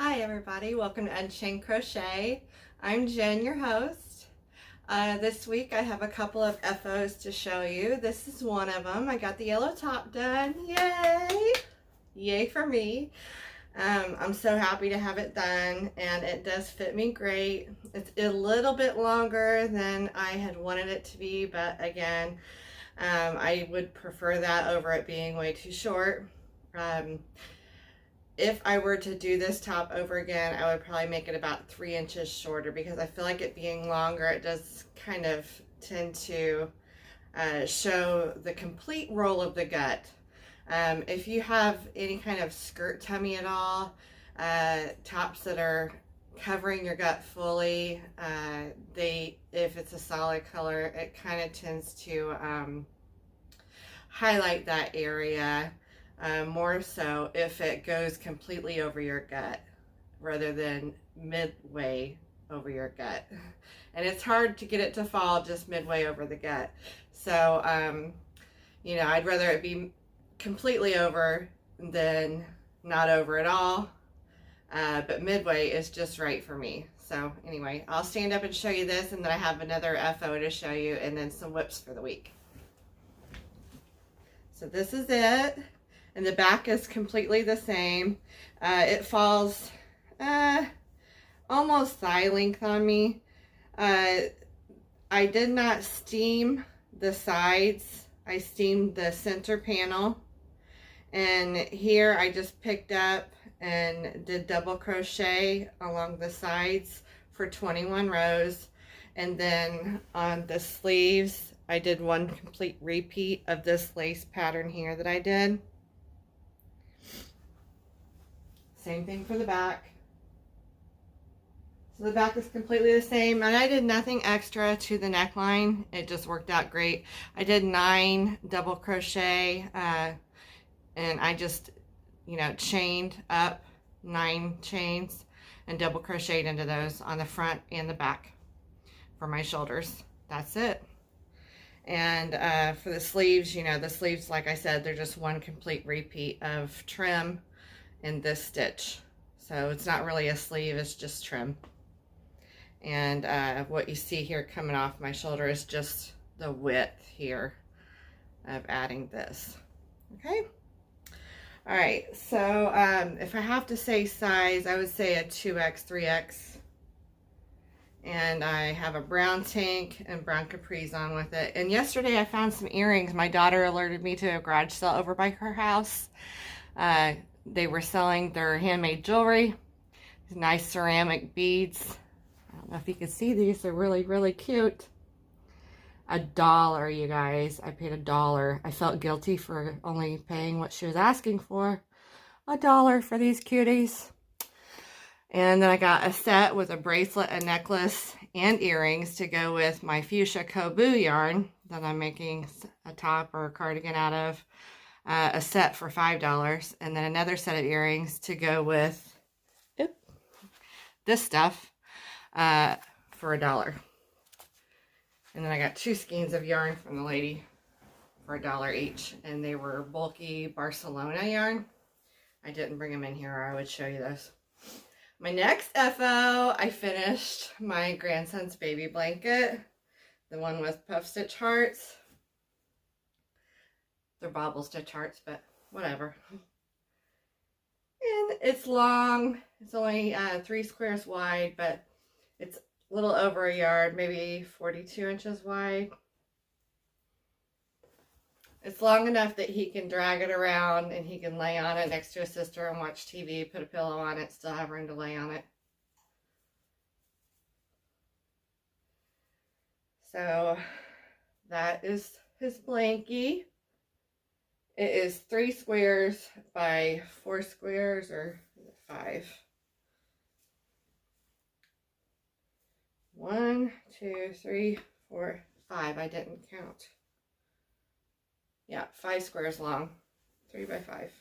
Hi everybody, welcome to Unchained Crochet. I'm Jen, your host. This week I have a couple of FOs to show you. This is one of them. I got the yellow top done. Yay! Yay for me. I'm so happy to have it done, and it does fit me great. It's a little bit longer than I had wanted it to be, but again, I would prefer that over it being way too short. If I were to do this top over again, I would probably make it about 3 inches shorter, because I feel like it being longer, it does kind of tend to show the complete roll of the gut. If you have any kind of skirt tummy at all, tops that are covering your gut fully, if it's a solid color, it kind of tends to highlight that area. More so if it goes completely over your gut rather than midway over your gut. And it's hard to get it to fall just midway over the gut. So, I'd rather it be completely over than not over at all. But midway is just right for me. So anyway, I'll stand up and show you this, and then I have another FO to show you, and then some whips for the week. So this is it. And the back is completely the same. It falls almost thigh length on me. I did not steam the sides. I steamed the center panel. And here I just picked up and did double crochet along the sides for 21 rows. And then on the sleeves, I did one complete repeat of this lace pattern here that I did. Same thing for the back. So the back is completely the same, and I did nothing extra to the neckline. It just worked out great. I did 9 double crochet, and I just, chained up 9 chains and double crocheted into those on the front and the back for my shoulders. That's it. And for the sleeves, the sleeves, like I said, they're just one complete repeat of trim in this stitch. So it's not really a sleeve, it's just trim. And what you see here coming off my shoulder is just the width here of adding this. Okay. All right, so if I have to say size, I would say a 2X, 3X. And I have a brown tank and brown capris on with it. And yesterday I found some earrings. My daughter alerted me to a garage sale over by her house. They were selling their handmade jewelry, nice ceramic beads. I don't know if you can see these. They're really, really cute. $1, you guys. I paid $1. I felt guilty for only paying what she was asking for. $1 for these cuties. And then I got a set with a bracelet, a necklace, and earrings to go with my fuchsia Kobu yarn that I'm making a top or a cardigan out of. A set for $5, and then another set of earrings to go with this stuff for $1. And then I got 2 skeins of yarn from the lady for $1 each, and they were bulky Barcelona yarn. I didn't bring them in here, or I would show you those. My next FO, I finished my grandson's baby blanket, the one with puff stitch hearts. They're bobble stitch hearts, but whatever. And it's long. It's only 3 squares wide, but it's a little over a yard, maybe 42 inches wide. It's long enough that he can drag it around and he can lay on it next to his sister and watch TV, put a pillow on it, still have room to lay on it. So that is his blankie. It is 3 squares by 4 squares, or 5. 1, 2, 3, 4, 5. I didn't count. Yeah, 5 squares long. 3 by 5.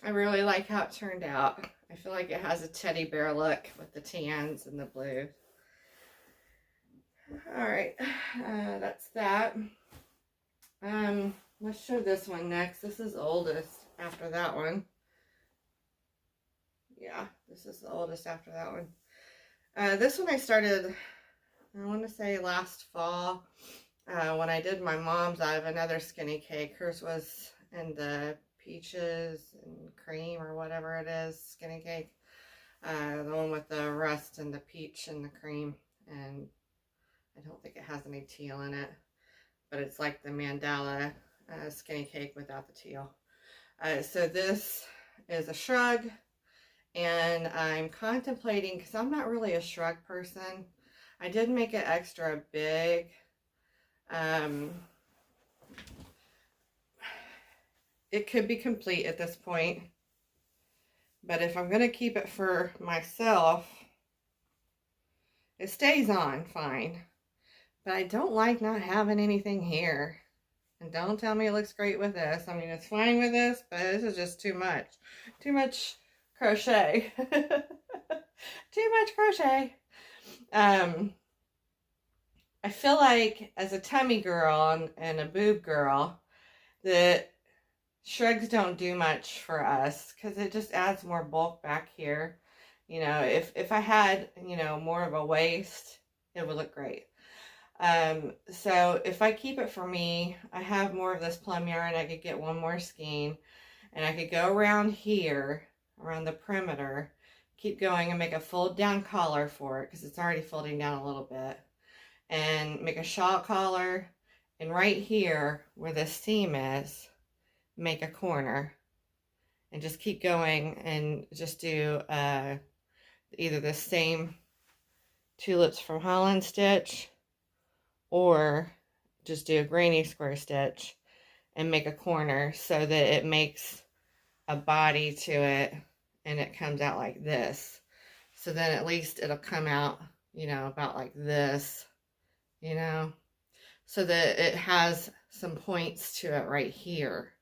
I really like how it turned out. I feel like it has a teddy bear look with the tans and the blue. Alright, that's that. Let's show this one next. This is oldest after that one. This is the oldest after that one. This one I started, I want to say last fall, when I did my mom's out of another skinny cake. Hers was in the peaches and cream or whatever it is, skinny cake. The one with the rust and the peach and the cream. And I don't think it has any teal in it, but it's like the mandala skinny cake without the teal. So this is a shrug, and I'm contemplating, because I'm not really a shrug person. I did make it extra big. It could be complete at this point, but if I'm going to keep it for myself, it stays on fine. But I don't like not having anything here. And don't tell me it looks great with this. I mean, it's fine with this, but this is just too much. Too much crochet. Too much crochet. I feel like as a tummy girl and a boob girl, that shrugs don't do much for us because it just adds more bulk back here. You know, if I had, you know, more of a waist, it would look great. So if I keep it for me, I have more of this plum yarn. I could get one more skein, and I could go around here, around the perimeter, keep going and make a fold down collar for it because it's already folding down a little bit, and make a shawl collar, and right here where the seam is, make a corner, and just keep going and just do either the same tulips from Holland stitch, or just do a granny square stitch and make a corner so that it makes a body to it and it comes out like this. So then at least it'll come out, you know, about like this, you know, so that it has some points to it right here.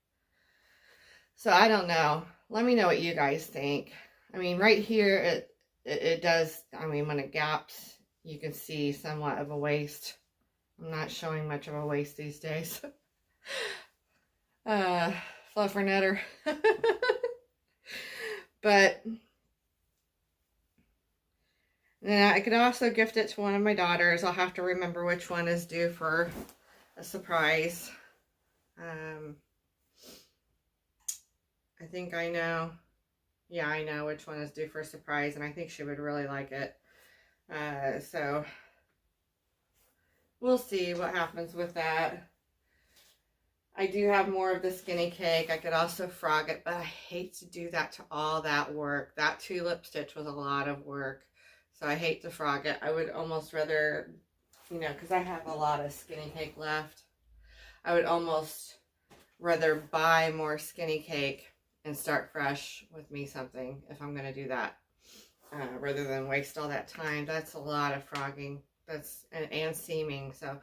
So I don't know. Let me know what you guys think. I mean, right here, it does, I mean, when it gaps, you can see somewhat of a waist. I'm not showing much of a waist these days. Fluffernutter. But then I could also gift it to one of my daughters. I'll have to remember which one is due for a surprise. I think I know. Yeah, I know which one is due for a surprise, and I think she would really like it. So we'll see what happens with that. I do have more of the skinny cake. I could also frog it, but I hate to do that to all that work. That tulip stitch was a lot of work, so I hate to frog it. I would almost rather, you know, because I have a lot of skinny cake left, I would almost rather buy more skinny cake and start fresh with me something if I'm going to do that, rather than waste all that time. That's a lot of frogging. That's and seaming. So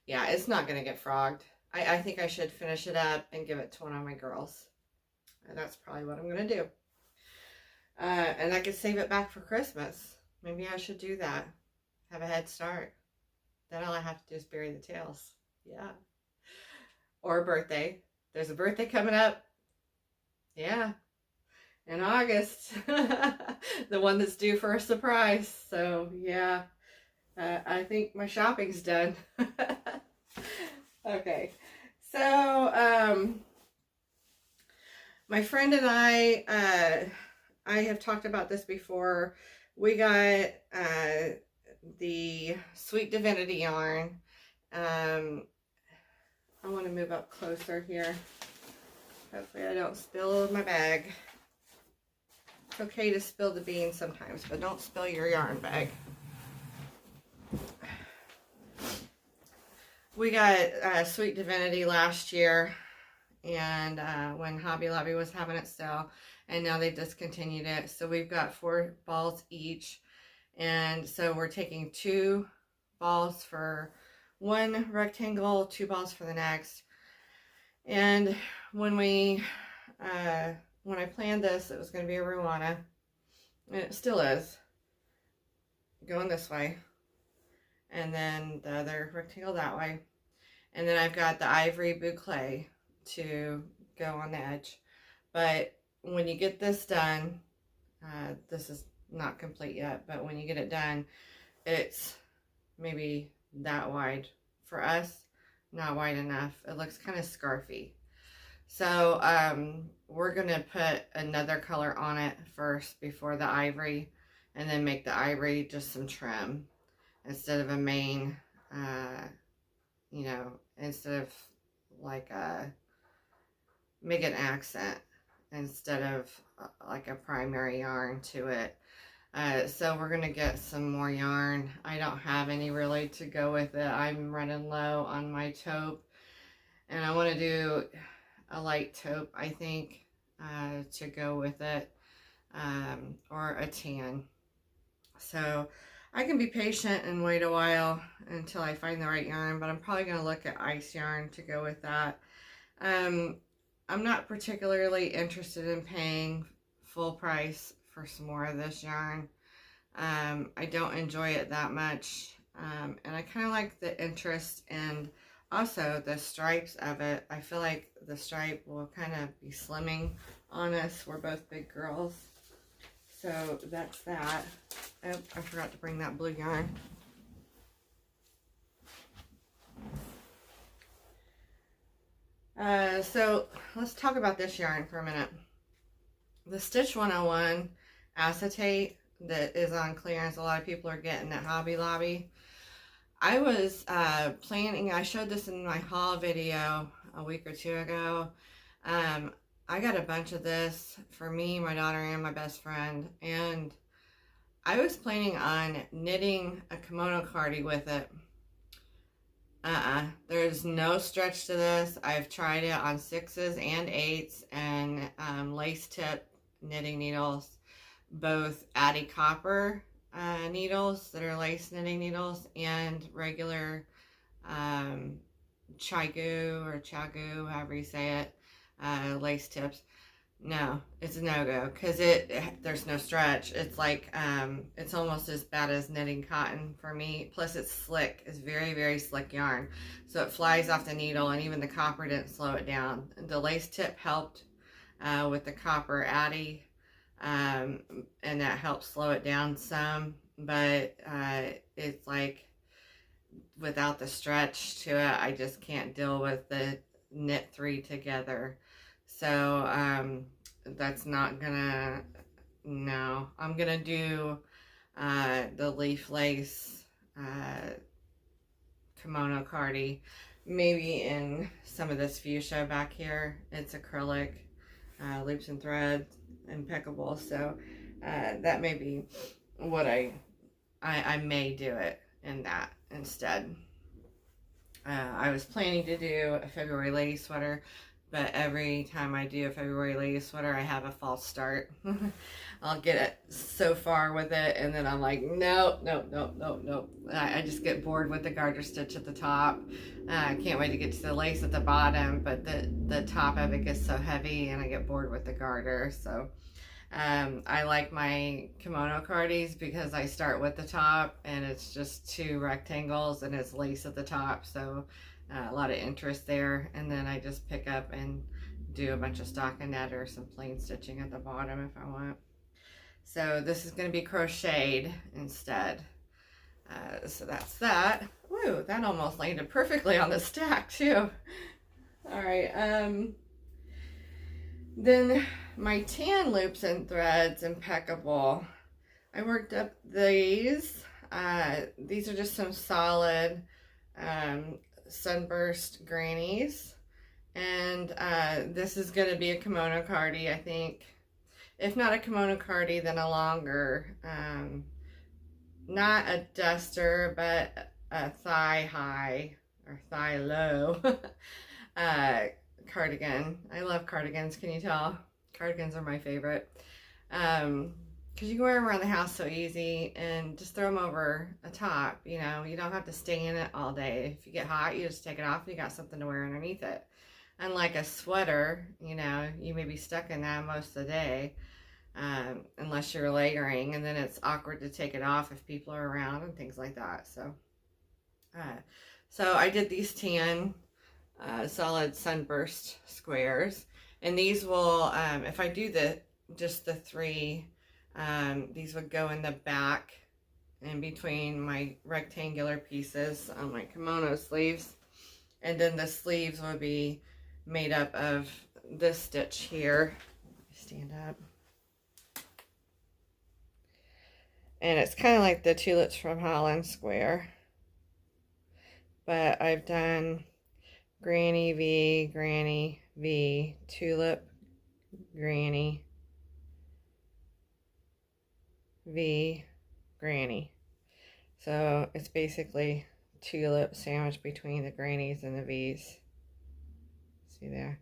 yeah, it's not going to get frogged. I think I should finish it up and give it to one of my girls. And that's probably what I'm going to do. And I could save it back for Christmas. Maybe I should do that. Have a head start. Then all I have to do is bury the tails. Yeah. Or a birthday. There's a birthday coming up. Yeah. In August. The one that's due for a surprise. So yeah. I think my shopping's done. Okay, so my friend and I have talked about this before. We got the Sweet Divinity yarn. I want to move up closer here. Hopefully I don't spill my bag. It's okay to spill the beans sometimes, but don't spill your yarn bag. We got Sweet Divinity last year, and when Hobby Lobby was having it sale, and now they've discontinued it. So we've got 4 balls each, and so we're taking 2 balls for one rectangle, 2 balls for the next. And when I planned this, it was going to be a Ruana, and it still is, going this way, and then the other rectangle that way. And then I've got the ivory boucle to go on the edge. But when you get this done, this is not complete yet, but when you get it done, it's maybe that wide for us, not wide enough. It looks kind of scarfy. So we're gonna put another color on it first before the ivory, and then make the ivory just some trim instead of a main, you know, instead of like make an accent instead of like a primary yarn to it. So we're gonna get some more yarn. I don't have any really to go with it. I'm running low on my taupe, and I want to do a light taupe, I think, to go with it, or a tan. So I can be patient and wait a while until I find the right yarn, but I'm probably going to look at ice yarn to go with that. I'm not particularly interested in paying full price for some more of this yarn. I don't enjoy it that much, and I kind of like the interest and also the stripes of it. I feel like the stripe will kind of be slimming on us. We're both big girls. So that's that. Oh, I forgot to bring that blue yarn. So let's talk about this yarn for a minute. The Stitch 101 acetate that is on clearance, a lot of people are getting at Hobby Lobby. I was planning, I showed this in my haul video a week or two ago. I got a bunch of this for me, my daughter, and my best friend, and I was planning on knitting a kimono cardi with it. There's no stretch to this. I've tried it on 6s and 8s and lace tip knitting needles, both Addy copper needles that are lace knitting needles, and regular chagu or chagu, however you say it, lace tips. No, it's a no-go because there's no stretch. It's like it's almost as bad as knitting cotton for me. Plus it's slick. It's very, very slick yarn, so it flies off the needle, and even the copper didn't slow it down. The lace tip helped with the copper Addy, and that helped slow it down some, but it's like without the stretch to it, I just can't deal with the knit 3 together. So that's not gonna, no. I'm gonna do the leaf lace kimono cardi, maybe in some of this fuchsia back here. It's acrylic, loops and threads, impeccable. So that may be what I may do it in that instead. I was planning to do a February lady sweater, but every time I do a February lady sweater, I have a false start. I'll get it so far with it, and then I'm like, nope. I just get bored with the garter stitch at the top. I can't wait to get to the lace at the bottom, but the top of it gets so heavy, and I get bored with the garter. So I like my kimono cardis because I start with the top, and it's just 2 rectangles, and it's lace at the top, so a lot of interest there. And then I just pick up and do a bunch of stockinette or some plain stitching at the bottom if I want. So this is going to be crocheted instead. So that's that. Woo, that almost landed perfectly on the stack too. All right. Then my tan loops and threads, impeccable. I worked up these. These are just some solid sunburst grannies, and this is going to be a kimono cardi, I think. If not a kimono cardi, then a longer, not a duster, but a thigh high or thigh low cardigan. I love cardigans, can you tell? Cardigans are my favorite. Because you can wear them around the house so easy, and just throw them over a top. You know, you don't have to stay in it all day. If you get hot, you just take it off and you got something to wear underneath it. Unlike a sweater, you know, you may be stuck in that most of the day, unless you're layering, and then it's awkward to take it off if people are around and things like that. So I did these tan solid sunburst squares, and these will, if I do just the 3 These would go in the back in between my rectangular pieces on my kimono sleeves. And then the sleeves would be made up of this stitch here. Stand up. And it's kind of like the tulips from Holland Square. But I've done Granny V, tulip, Granny, V, Granny. So it's basically tulip sandwiched between the grannies and the V's. See there?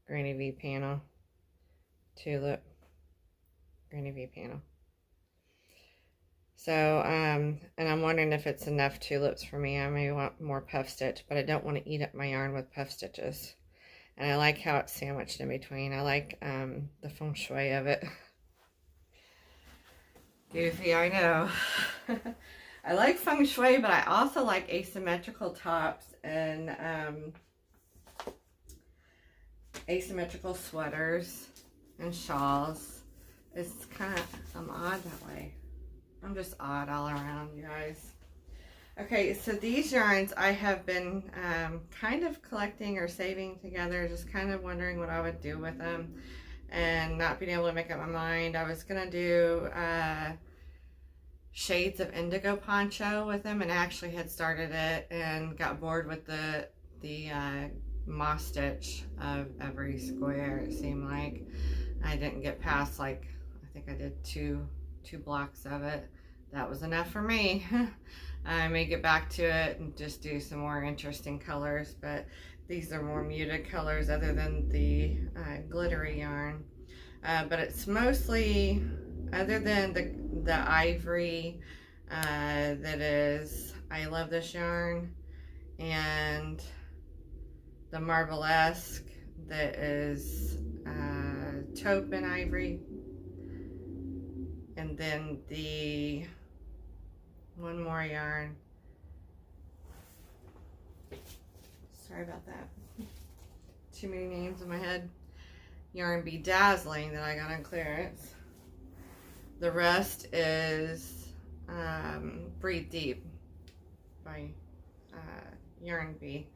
Granny V panel, tulip, Granny V panel. So, and I'm wondering if it's enough tulips for me. I may want more puff stitch, but I don't want to eat up my yarn with puff stitches. And I like how it's sandwiched in between. I like the feng shui of it. Goofy, I know. I like feng shui, but I also like asymmetrical tops and asymmetrical sweaters and shawls. It's kind of, I'm odd that way. I'm just odd all around, you guys. Okay, so these yarns I have been kind of collecting or saving together, just kind of wondering what I would do with them and not being able to make up my mind. I was going to do shades of indigo poncho with them, and I actually had started it and got bored with the moss stitch of every square. It seemed like I didn't get past, like, I think I did two blocks of it. That was enough for me. I may get back to it and just do some more interesting colors, but these are more muted colors other than the glittery yarn. But it's mostly, other than the ivory that is, I love this yarn, and the marblesque that is taupe and ivory, and then the one more yarn. Sorry about that. Too many names in my head. Yarn Bedazzling that I got on clearance. The rest is Breathe Deep by Yarn Bee.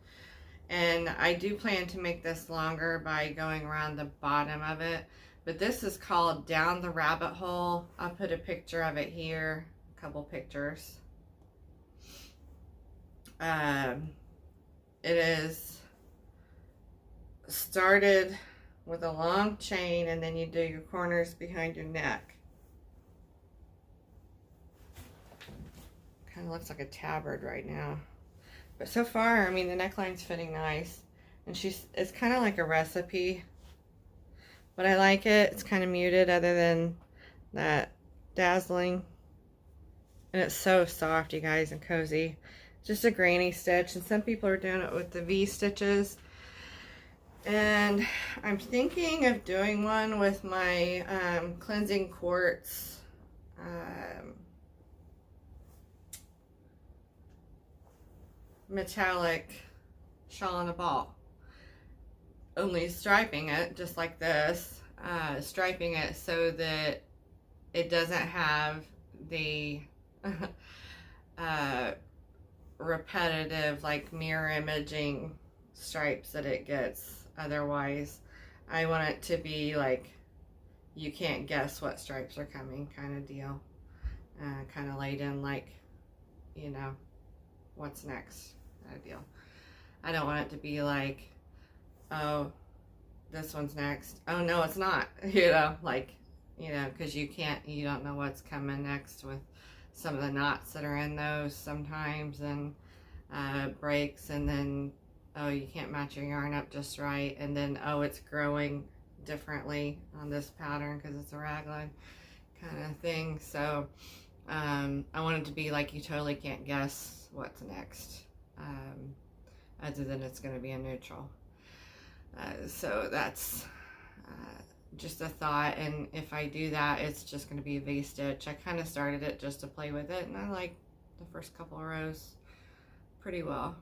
And I do plan to make this longer by going around the bottom of it. But this is called Down the Rabbit Hole. I'll put a picture of it here. A couple pictures. It is started with a long chain, and then you do your corners behind your neck. Kind of looks like a tabard right now. But so far, I mean, the neckline's fitting nice. And it's kind of like a recipe. But I like it. It's kind of muted other than that dazzling. And it's so soft, you guys, and cozy. Just a granny stitch. And some people are doing it with the V stitches. And I'm thinking of doing one with my cleansing quartz metallic shawl on a ball. Only striping it just like this, striping it so that it doesn't have the repetitive, like, mirror imaging stripes that it gets otherwise. I want it to be like you can't guess what stripes are coming kind of deal, kind of laid in, like, you know, what's next kind of deal. I don't want it to be like, oh, this one's next. Oh, no, it's not. You know, like, you know, because you don't know what's coming next with some of the knots that are in those sometimes, and breaks, and then, oh, you can't match your yarn up just right, and then, oh, it's growing differently on this pattern because it's a raglan kind of thing. So I want it to be like you totally can't guess what's next, other than it's going to be a neutral. So that's just a thought, and if I do that, it's just going to be a V-stitch. I kind of started it just to play with it, and I like the first couple of rows pretty well.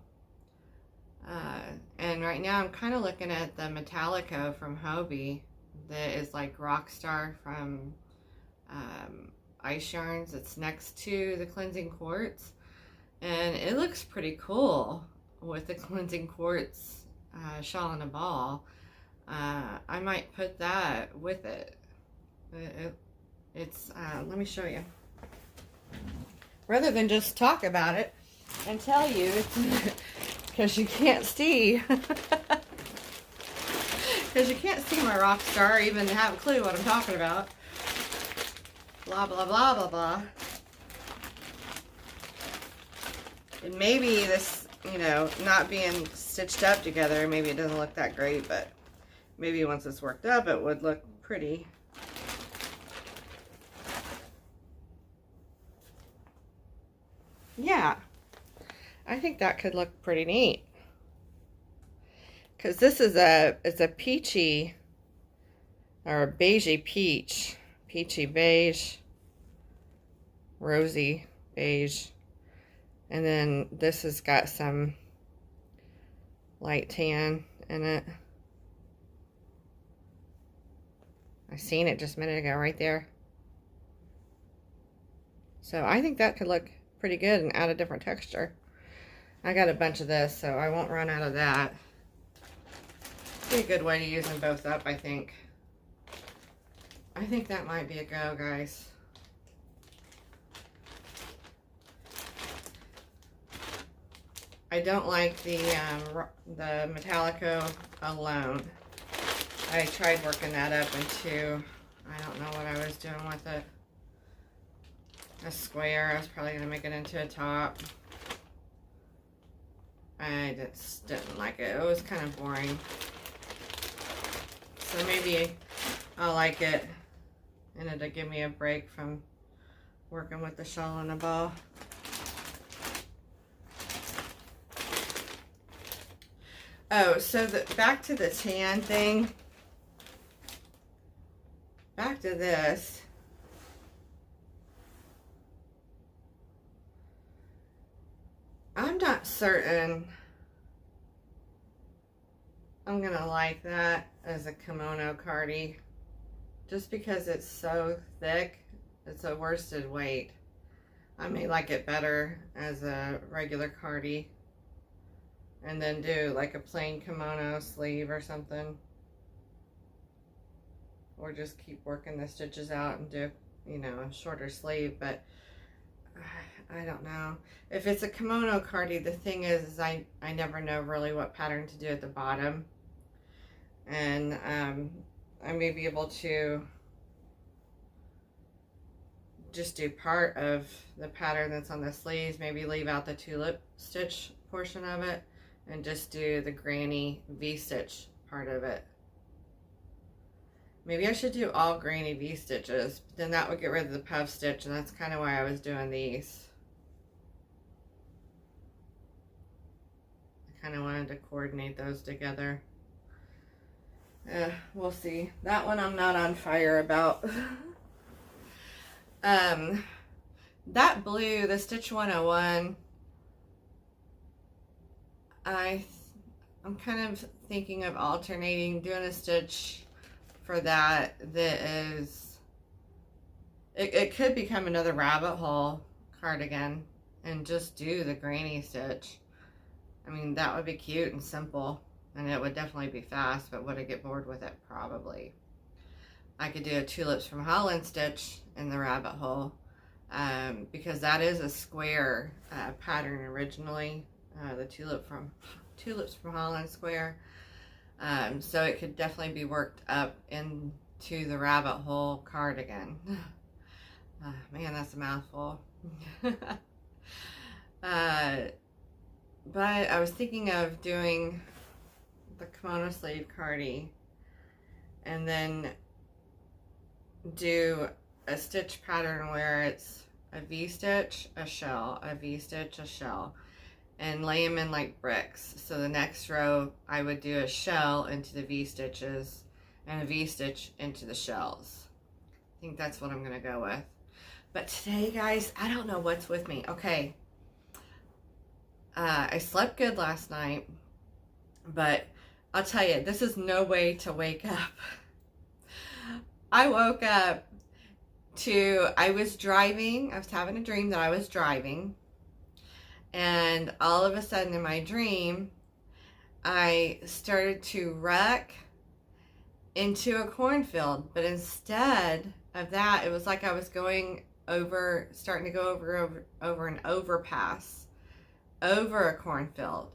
And right now I'm kind of looking at the Metallico from Hobie that is like Rockstar from ice yarns. It's next to the cleansing quartz, and it looks pretty cool with the cleansing quartz shawl and a ball. I might put that with it. It's let me show you. Rather than just talk about it and tell you, because you can't see. Because you can't see my rock star, even have a clue what I'm talking about. Blah, blah, blah, blah, blah. And maybe this, you know, not being stitched up together, maybe it doesn't look that great, but maybe once it's worked up, it would look pretty. Yeah, I think that could look pretty neat. Because this is it's a peachy, or a beigey peach. Peachy beige, rosy beige. And then this has got some light tan in it. I seen it just a minute ago right there. So I think that could look pretty good and add a different texture. I got a bunch of this, so I won't run out of that. Be a good way to use them both up, I think. I think that might be a go, guys. I don't like the Metallico alone. I tried working that up into, I don't know what I was doing with it. A square. I was probably going to make it into a top. I just didn't like it. It was kind of boring. So maybe I'll like it, and it'll give me a break from working with the shawl and the ball. Oh, so back to the tan thing. Back to this. I'm not certain I'm gonna like that as a kimono cardie, just because it's so thick. It's a worsted weight. I may like it better as a regular cardie, and then do like a plain kimono sleeve or something, or just keep working the stitches out and do, you know, a shorter sleeve. But I don't know. If it's a kimono cardie, the thing is I never know really what pattern to do at the bottom. And I may be able to just do part of the pattern that's on the sleeves, maybe leave out the tulip stitch portion of it, and just do the granny V-stitch part of it. Maybe I should do all granny V-stitches, but then that would get rid of the puff stitch, and that's kind of why I was doing these. I kind of wanted to coordinate those together. We'll see. That one I'm not on fire about. That blue, the Stitch 101, I'm kind of thinking of alternating, doing a stitch for that is, it could become another rabbit hole cardigan and just do the granny stitch. I mean, that would be cute and simple, and it would definitely be fast, but would I get bored with it? Probably. I could do a Tulips from Holland stitch in the rabbit hole, because that is a square pattern originally, the Tulips from Holland square. So it could definitely be worked up into the rabbit hole cardigan. Man, that's a mouthful. But I was thinking of doing the kimono sleeve cardie and then do a stitch pattern where it's a V-stitch, a shell, a V-stitch, a shell, and lay them in like bricks. So the next row I would do a shell into the V-stitches and a V-stitch into the shells. I think that's what I'm gonna go with. But today, guys, I don't know what's with me. Okay, I slept good last night, but I'll tell you, this is no way to wake up. I woke up I was driving, I was having a dream that I was driving, and all of a sudden in my dream, I started to wreck into a cornfield, but instead of that, it was like I was starting to go over an overpass, over a cornfield.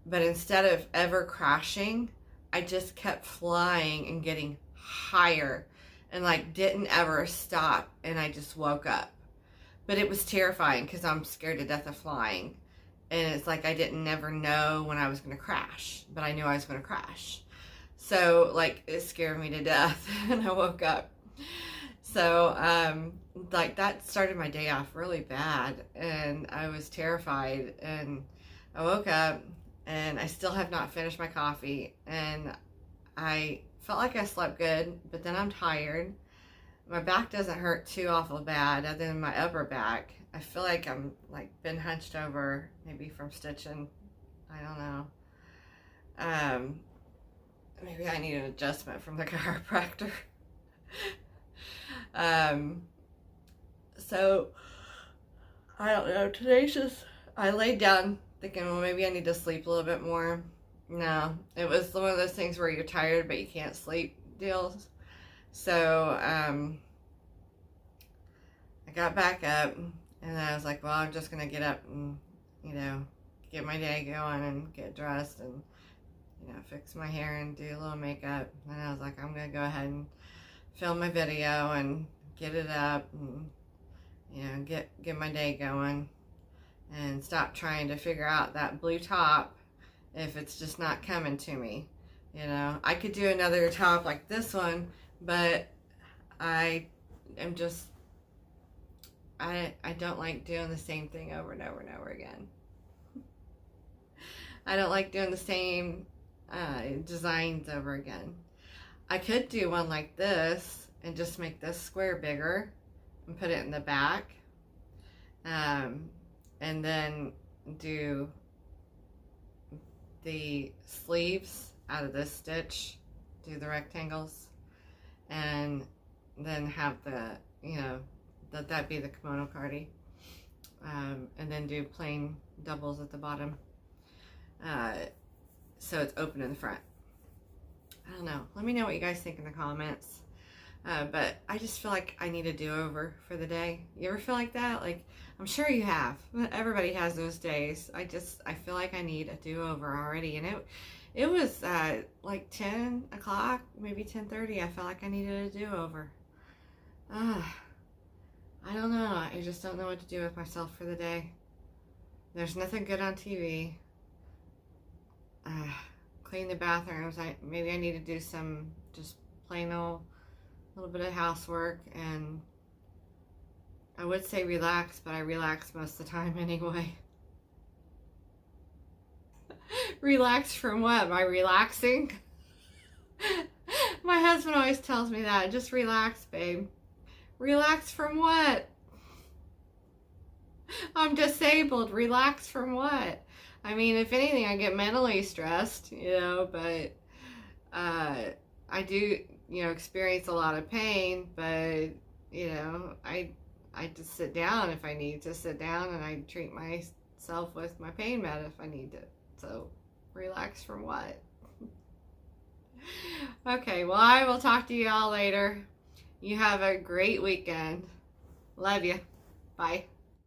But instead of ever crashing, I just kept flying and getting higher and like didn't ever stop, and I just woke up. But it was terrifying because I'm scared to death of flying. And it's like I didn't never know when I was going to crash, but I knew I was going to crash. So like it scared me to death and I woke up. So like that started my day off really bad, and I was terrified, and I woke up and I still have not finished my coffee, and I felt like I slept good, but then I'm tired. My back doesn't hurt too awful bad other than my upper back. I feel like I'm like been hunched over, maybe from stitching. I don't know. Maybe I need an adjustment from the chiropractor. So I don't know. Today's just, I laid down thinking, well, maybe I need to sleep a little bit more. No, it was one of those things where you're tired but you can't sleep deals. So I got back up, and then I was like, well, I'm just gonna get up and, you know, get my day going and get dressed and, you know, fix my hair and do a little makeup. And I was like, I'm gonna go ahead and film my video and get it up and, you know, get my day going, and stop trying to figure out that blue top if it's just not coming to me. You know, I could do another top like this one, but I am just, I don't like doing the same thing over and over and over again. I don't like doing the same designs over again. I could do one like this and just make this square bigger and put it in the back, and then do the sleeves out of this stitch, do the rectangles, and then have the, you know, that be the kimono cardi, and then do plain doubles at the bottom, so it's open in the front. I don't know. Let me know what you guys think in the comments. But I just feel like I need a do-over for the day. You ever feel like that? Like, I'm sure you have. Everybody has those days. I feel like I need a do-over already. And it was like 10 o'clock, maybe 10:30. I felt like I needed a do-over. I don't know. I just don't know what to do with myself for the day. There's nothing good on TV. Clean the bathrooms. Maybe I need to do some just plain old little bit of housework, and I would say relax, but I relax most of the time anyway. Relax from what? Am I relaxing? My husband always tells me that. Just relax, babe. Relax from what? I'm disabled. Relax from what? I mean, if anything, I get mentally stressed, you know, but I do, you know, experience a lot of pain, but, you know, I just sit down if I need to sit down, and I treat myself with my pain med if I need to. So, relax from what? Okay, well, I will talk to you all later. You have a great weekend. Love you. Bye.